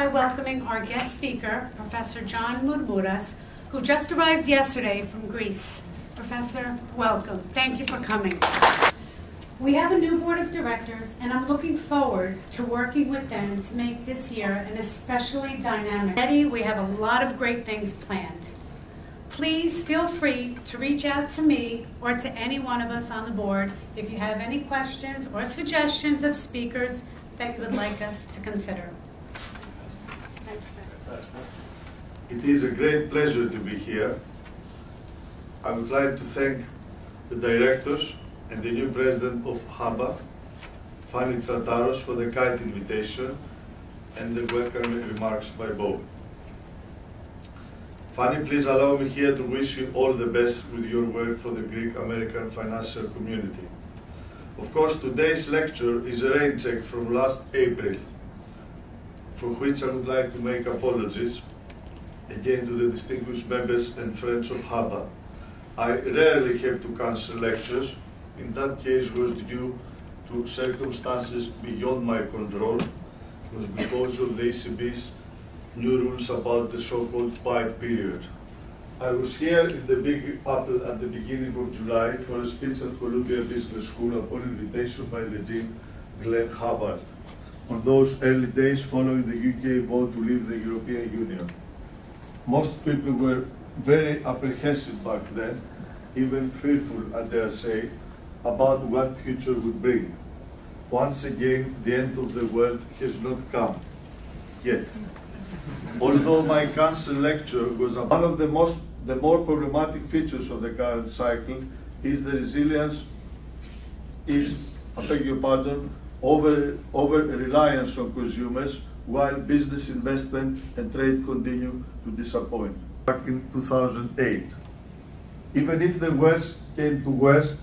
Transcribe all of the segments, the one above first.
by welcoming our guest speaker, Professor John Moudmouras, who just arrived yesterday from Greece. Professor, welcome. Thank you for coming. We have a new board of directors, and I'm looking forward to working with them to make this year an especially dynamic. Already, we have a lot of great things planned. Please feel free to reach out to me or to any one of us on the board if you have any questions or suggestions of speakers that you would like us to consider. It is a great pleasure to be here. I would like to thank the directors and the new president of HABA, Fanny Trataros, for the kind invitation and the welcoming remarks by both. Fanny, please allow me here to wish you all the best with your work for the Greek-American financial community. Of course, today's lecture is a rain check from last April, for which I would like to make apologies again to the distinguished members and friends of HABA. I rarely have to cancel lectures. In that case, was due to circumstances beyond my control. It was because of the ECB's new rules about the so-called quiet period. I was here in the Big Apple at the beginning of July for a speech at Columbia Business School upon invitation by the Dean Glenn Hubbard on those early days following the UK vote to leave the European Union. Most people were very apprehensive back then, even fearful, I dare say, about what future would bring. Once again, the end of the world has not come yet. Although my council lecture was one of the more problematic features of the current cycle is the resilience, I beg your pardon, over reliance on consumers while business investment and trade continue to disappoint. Back in 2008. Even if the worst came to worst,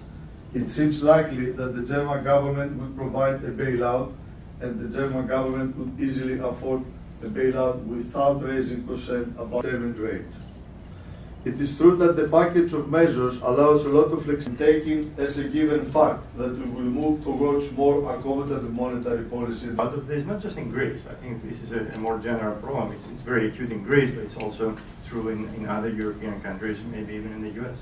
it seems likely that the German government would provide a bailout, and the German government would easily afford a bailout without raising concern about payment rate. It is true that the package of measures allows a lot of flexibility, taking as a given fact that we will move towards more accommodative monetary policy. Out of this, not just in Greece. I think this is a more general problem. It's very acute in Greece, but it's also true in other European countries, maybe even in the US.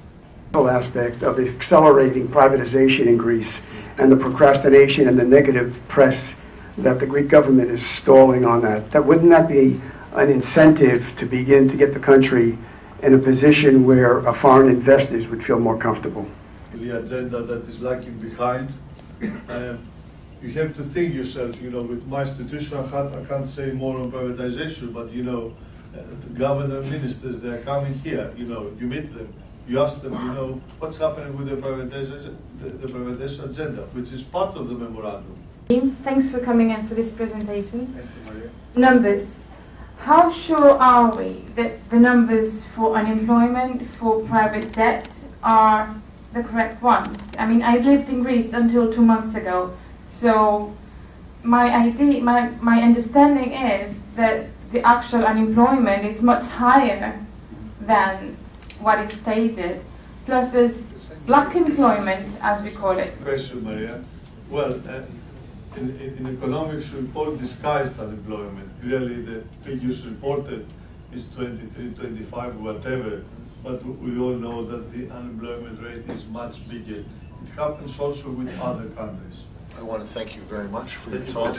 Aspect of the accelerating privatization in Greece and the procrastination and the negative press that the Greek government is stalling on that. Wouldn't that be an incentive to begin to get the country in a position where foreign investors would feel more comfortable? The agenda that is lagging behind. You have to think yourself, with my institution, I can't say more on privatization, but the governor ministers, they are coming here, you meet them. You ask them, what's happening with the privatization agenda, which is part of the memorandum. Thanks for coming in for this presentation. Thank you, Maria. Numbers. How sure are we that the numbers for unemployment, for private debt, are the correct ones? I mean, I lived in Greece until 2 months ago, so my understanding is that the actual unemployment is much higher than what is stated. Plus there's black employment, as we call it. Question, Maria. Well, in economics, we call disguised unemployment. Clearly, the figures reported is 23, 25, whatever, but we all know that the unemployment rate is much bigger. It happens also with other countries. I want to thank you very much for your talk.